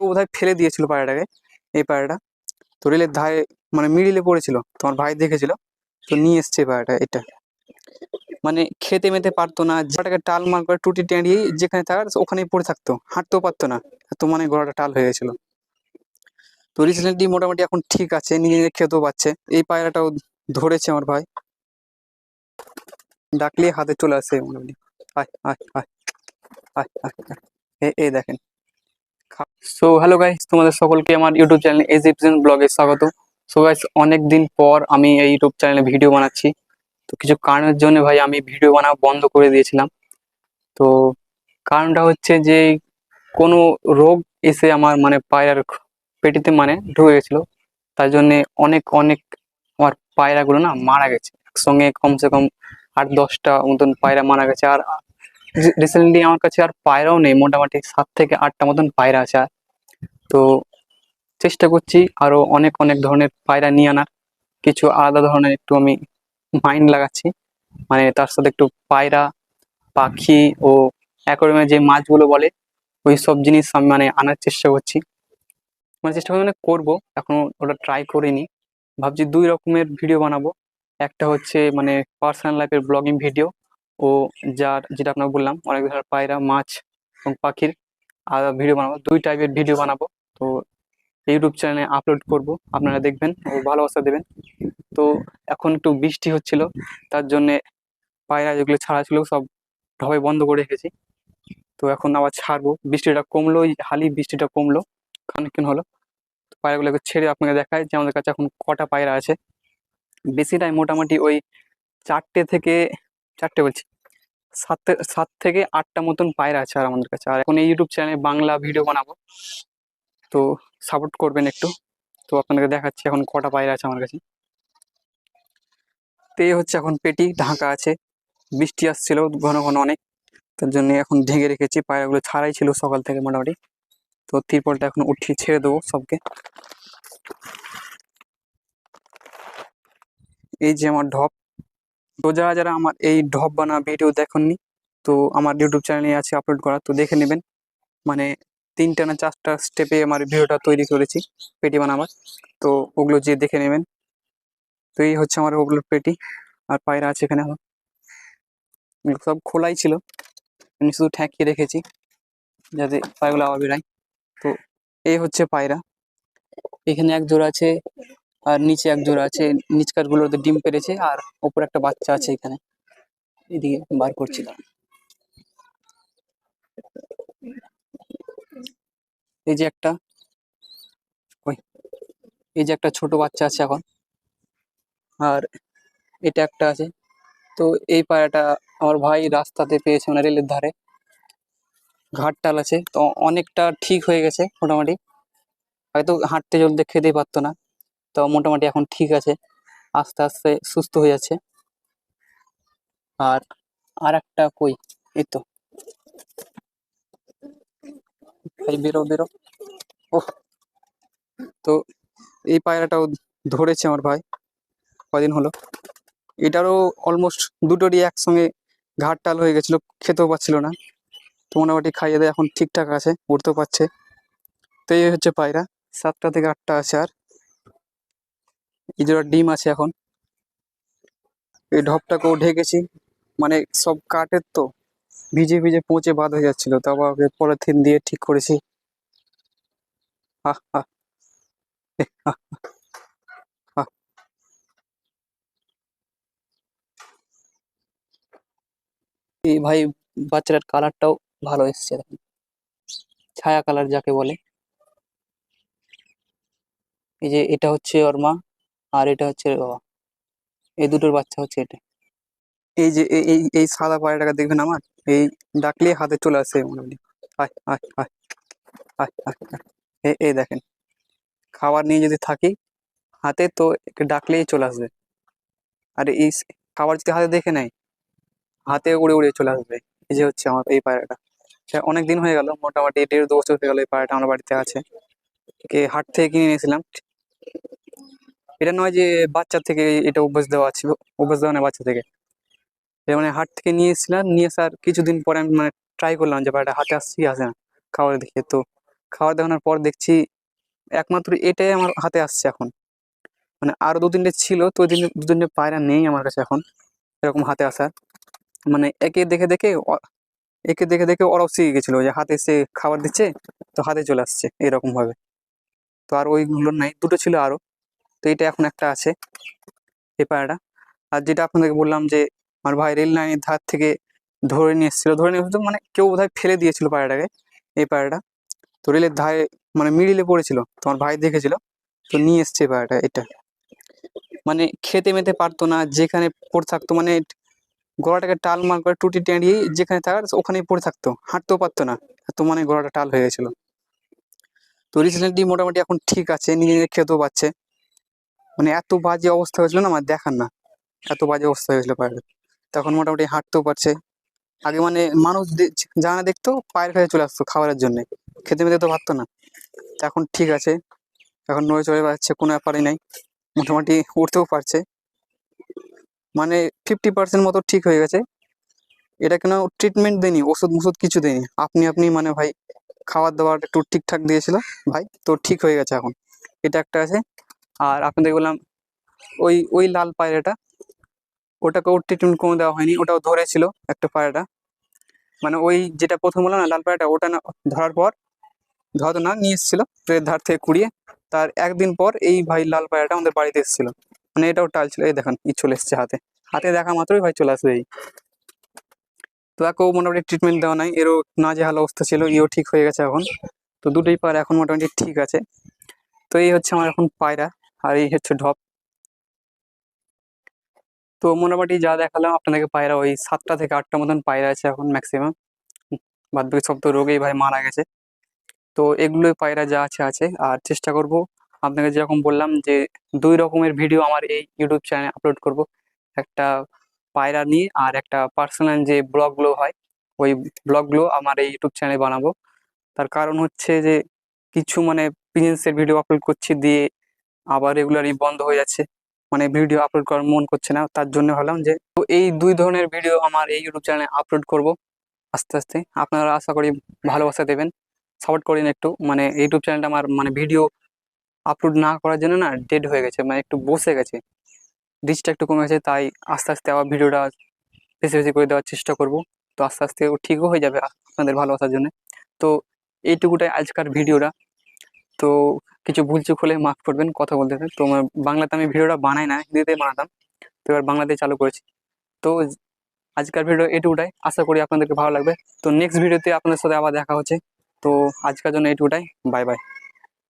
ও বোধহয় ফেলে দিয়েছিল পায়রাটাকে, এই পায়রাটা তো রেলের ধারে মানে মিডিলে পড়েছিল, তোমার ভাই দেখেছিল, তো নিয়ে এসছে পায়রাটা। এটা মানে খেতে মেতে পারতো না, যেটাকে টাল মার করে টুটি টেঁড়িয়ে যেখানে থাকার ওখানেই পড়ে থাকতো, হাঁটতেও পারতো না, তো মানে গলাটা টাল হয়ে গেছিল। তো রিসেন্টলি মোটামুটি এখন ঠিক আছে, নিজে নিজে খেতেও পাচ্ছে। এই পায়রাটাও ধরেছে আমার ভাই, ডাকলে হাতে চলে আসে মোটামুটি। আয় আয় আয় আয় আয় আয়। এই দেখেন। সো হ্যালো গাইস, তোমাদের সকলকে আমার ইউটিউব চ্যানেল ইজিপশিয়ান ব্লগে স্বাগত। সো গাইস, অনেক দিন পর আমি এই ইউটিউব চ্যানেলে ভিডিও বানাচ্ছি। তো কিছু কারণের জন্য ভাই আমি ভিডিও বানানো বন্ধ করে দিয়েছিলাম। তো কারণটা হচ্ছে যে কোনো রোগ এসে আমার মানে পায়রার পেটিতে মানে ঢুকে গেছিলো, তার জন্য অনেক অনেক আমার পায়রাগুলো না মারা গেছে একসঙ্গে, কমসে কম 8-10টা মতন পায়রা মারা গেছে। আর রিসেন্টলি আমার কাছে আর পায়রাও নেই, মোটামুটি 7 থেকে 8টা মতন পায়রা আছে। তো চেষ্টা করছি আরো অনেক অনেক ধরনের পায়রা নিয়ে আনার, কিছু আলাদা ধরনের একটু আমি মাইন্ড লাগাচ্ছি, মানে তার সাথে একটু পায়রা, পাখি ও অ্যাকোয়ারিয়ামে যে মাছগুলো বলে ওই সব জিনিস আমি মানে আনার চেষ্টা করছি, মানে চেষ্টা মানে করবো, এখনো ওটা ট্রাই করিনি। ভাবছি 2 রকমের ভিডিও বানাবো, একটা হচ্ছে মানে পার্সোনাল লাইফের ব্লগিং ভিডিও, ও যেটা আপনার বললাম অনেক ধরনের পায়রা, মাছ এবং পাখির আলাদা ভিডিও বানাবো, 2 টাইপের ভিডিও বানাবো। তো ইউটিউব চ্যানেলে আপলোড করব, আপনারা দেখবেন ও ভালোবাসা দেবেন। তো এখন একটু বৃষ্টি হচ্ছিল, তার জন্যে পায়রা যেগুলো ছাড়া ছিল সব ঢাবাই বন্ধ করে রেখেছি। তো এখন আবার ছাড়বো, বৃষ্টিটা কমলো, ওই হালি বৃষ্টিটা কমলো, খানিকক্ষণ হলো। তো পায়রাগুলোকে ছেড়ে আপনাকে দেখায় যে আমাদের কাছে এখন কটা পায়রা আছে। বেশি টাইম মোটামুটি ওই 4টে বলছি, 7 থেকে 8টা মতন পায়রা আছে আর আমাদের কাছে। আর এখন এই ইউটিউব চ্যানেলে বাংলা ভিডিও বানাবো, তো সাপোর্ট করবেন একটু। তো আপনাদেরকে দেখাচ্ছি এখন কটা পায়রা আছে আমার কাছে। তো এই হচ্ছে এখন পেটি ঢাকা আছে, বৃষ্টি আসছিল ঘন ঘন অনেক, তার জন্য এখন ঢেকে রেখেছি। পায়রাগুলো ছাড়াই ছিল সকাল থেকে মোটামুটি। তো তিরপলটা এখন উঠিয়ে ছেড়ে দেবো সবকে। এই যে আমার ঢপ। তো যারা যারা আমার এই ঢপ বানা ভিডিও দেখেননি, তো আমার ইউটিউব চ্যানেলে আছে আপলোড করা, তো দেখে নেবেন। মানে 3টা না 4টা স্টেপে আমার ভিডিওটা তৈরি করেছি পেটি বানাবার, তো ওগুলো যে দেখে নেবেন। তো এই হচ্ছে আমার ওগুলোর পেটি, আর পায়রা আছে এখানে এখন। এগুলো সব খোলাই ছিল, আমি শুধু ঠেকিয়ে রেখেছি যাতে পায়রাগুলো আবার বেরায়। তো এই হচ্ছে পায়রা, এখানে এক জোড়া আছে আর নিচে এক জোড়া আছে, নিচকার গুলোতে ডিম পেড়েছে আর ওপরে একটা বাচ্চা আছে এখানে, এদিকে বার করছি না। এই যে একটা, ওই এই যে একটা ছোট বাচ্চা আছে এখন, আর এটা একটা আছে। তো এই পায়রাটা আমার ভাই রাস্তাতে পেয়েছে, মানে রেলের ধারে ঘাট টাল আছে, তো অনেকটা ঠিক হয়ে গেছে মোটামুটি, হয়তো হাঁটতে চলতে খেতেই পারতো না, তো মোটামুটি এখন ঠিক আছে, আস্তে আস্তে সুস্থ হয়ে যাচ্ছে। আর আর একটা কই, এই তো, ভাই বেরো বেরো। ও, তো এই পায়রাটাও ধরেছে আমার ভাই কদিন হলো। এটারও অলমোস্ট দুটোরই একসঙ্গে ঘাট টাল হয়ে গেছিলো, খেতেও পাচ্ছিল না, তো মোটামুটি খাইয়ে দেয় এখন ঠিকঠাক আছে, উঠতেও পারছে। তো এই হচ্ছে পায়রা, 7টা থেকে 8টা আছে। আর এই জোড়া ডিম আছে এখন। এই ঢপটাকেও ঢেকেছি, মানে সব কাঠের তো, ভিজে ভিজে পচে বাদ হয়ে যাচ্ছিল, তারপর পলিথিন দিয়ে ঠিক করেছি। আহ আহ আহ আহ। এই ভাই বাচ্চাটার কালারটাও ভালো এসছে, দেখুন, ছায়া কালার যাকে বলে। এই যে এটা হচ্ছে ওর মা, আর এটা হচ্ছে ওর বাবা, এই দুটোর বাচ্চা হচ্ছে এটা। এই যে এই এই সাদা পায়রাটাকে দেখবেন আমার, এই ডাকলে হাতে চলে আসে মোটামুটি। আয় আয় আয় আয় আয় আয়। এই দেখেন, খাবার নিয়ে যদি থাকি হাতে, তো একে ডাকলেই চলে আসবে। আর এই খাবার যদি হাতে দেখে নেয়, হাতে উড়ে উড়ে চলে আসবে। এই যে হচ্ছে আমার এই পায়রাটা, সে অনেক দিন হয়ে গেল, মোটামুটি 1.5-2 বছর হয়ে গেল এই পায়রাটা আমার বাড়িতে আছে। একে হাট থেকে কিনে নিয়েছিলাম। এটা নয় যে বাচ্চা থেকে এটা অভ্যাস দেওয়া ছিল, অভ্যাস দেওয়া না বাচ্চা থেকে, এটা মানে হাট থেকে নিয়ে এসেছিলাম, নিয়ে আসার কিছুদিন পরে আমি মানে ট্রাই করলাম যে পায়রাটা হাতে আসছে কি আসে না, খাবার দেখে। তো খাবার দেখানোর পর দেখছি একমাত্র এটাই আমার হাতে আসছে এখন। মানে আরো 2-3টে ছিল, তো ওই 2-3টে পায়রা নেই আমার কাছে এখন এরকম হাতে আসা। মানে একে দেখে দেখে ওরাও শিখে গেছিল যে হাতে এসে খাবার দিচ্ছে, তো হাতে চলে আসছে এরকম ভাবে। তো আর ওইগুলো নাই, দুটো ছিল আরো, তো এটা এখন একটা আছে এই পায়রাটা। আর যেটা আপনাদেরকে বললাম যে আমার ভাই রেল লাইনের ধার থেকে ধরে নিয়ে এসেছিল, মানে কেউ বোধহয় ফেলে দিয়েছিল পায়রাটাকে, এই পায়রাটা। তো রেলের ধারে মানে মিডিলে পড়েছিল, তোমার ভাই দেখেছিল, তো নিয়ে এসছে এই পায়রাটা। এটা মানে খেতে মেতে পারতো না, যেখানে পড়ে থাকতো মানে গলাটাকে টালমাল করে টুটি টেঁড়িয়ে যেখানে থাকার ওখানেই পড়ে থাকতো, হাঁটতেও পারতো না, এত মানে গলাটা টাল হয়ে গেছিল। তো রিসেন্টলি মোটামুটি এখন ঠিক আছে, নিজে নিজে খেতেও পাচ্ছে। মানে এত বাজে অবস্থা হয়েছিল না আমার, দেখার না, এত বাজে অবস্থা হয়েছিল পায়রার। তখন মোটামুটি হাঁটতেও পারছে। আগে মানে মানুষ যারা দেখতো পায়ের কাছে চলে আসতো খাবারের জন্য, খেতে মেতে তো পারতো না। তো এখন ঠিক আছে, এখন নড়ে চড়ে বেড়াচ্ছে, কোনো ব্যাপারই নাই, মোটামুটি উঠতেও পারছে। মানে 50% মতো ঠিক হয়ে গেছে। এটা কেন ট্রিটমেন্ট দেয়নি, ওষুধ মুষুধ কিছু দেয়নি, আপনি মানে ভাই খাবার দাবার একটু ঠিকঠাক দিয়েছিল ভাই, তো ঠিক হয়ে গেছে এখন। এটা একটা আছে। আর আপনাদের বললাম ওই ওই লাল পায়রাটা, ওটাকেও ট্রিটমেন্ট কোনো দেওয়া হয়নি, ওটাও ধরেছিল একটা পায়রাটা। মানে ওই যেটা প্রথম বললাম না লাল পায়রাটা, ওটা না ধরার পর, ধরা না নিয়ে এসেছিল ট্রের ধার থেকে কুড়িয়ে, তার একদিন পর এই ভাই লাল পায়রাটা আমাদের বাড়িতে এসেছিল। মানে এটাও টাল ছিল, এই দেখেন ই চলে এসছে হাতে, হাতে দেখা মাত্রই ভাই চলে আসবে এই। তো একেও মোটামুটি ট্রিটমেন্ট দেওয়া নাই, এরও নাজেহাল অবস্থা ছিল, ইও ঠিক হয়ে গেছে এখন। তো দুটোই পায়রা এখন মোটামুটি ঠিক আছে। তো এই হচ্ছে আমার এখন পায়রা, আর এই হচ্ছে ঢপ। তো মোটামুটি যা দেখালাম আপনাদেরকে, পায়রা ওই 7টা থেকে 8টা মতন পায়রা আছে এখন ম্যাক্সিমাম, বাদ বাকি সব তো রোগেই ভাই মারা গেছে। তো এগুলোই পায়রা যা আছে আছে। আর চেষ্টা করব আপনাকে যেরকম বললাম যে 2 রকমের ভিডিও আমার এই ইউটিউব চ্যানেলে আপলোড করব, একটা পায়রা নিয়ে আর একটা পার্সোনাল যে ব্লগগুলো হয়, ওই ব্লগগুলো আমার এই ইউটিউব চ্যানেলে বানাবো। তার কারণ হচ্ছে যে কিছু মানে বিজনেসের ভিডিও আপলোড করছি, দিয়ে আবার রেগুলারই বন্ধ হয়ে যাচ্ছে, মানে ভিডিও আপলোড করার মন করছে না। তার জন্য ভাবলাম যে তো এই 2 ধরনের ভিডিও আমার এই ইউটিউব চ্যানেলে আপলোড করব আস্তে আস্তে। আপনারা আশা করি ভালোবাসা দেবেন, সাপোর্ট করেন একটু। মানে ইউটিউব চ্যানেলটা আমার মানে ভিডিও আপলোড না করার জন্য না ডেড হয়ে গেছে, মানে একটু বসে গেছে, রিচটা একটু কমে গেছে। তাই আস্তে আস্তে আবার ভিডিওটা বেশি বেশি করে দেওয়ার চেষ্টা করব। তো আস্তে আস্তে ও ঠিকও হয়ে যাবে আপনাদের ভালোবাসার জন্য। তো এইটুকুটাই আজকার ভিডিওটা। তো কিছু ভুলচুক হলে মাফ করবেন, কথা বলতে হবে তো। বাংলাতে আমি ভিডিওটা বানাই না, হিন্দিতে বানাতাম, তো এবার বাংলাতে চালু করেছি। তো আজকের ভিডিও এটুকুটাই, আশা করি আপনাদেরকে ভালো লাগবে। তো নেক্সট ভিডিওতে আপনাদের সাথে আবার দেখা হচ্ছে। তো আজকের জন্য এটুকুটাই, বাই বাই।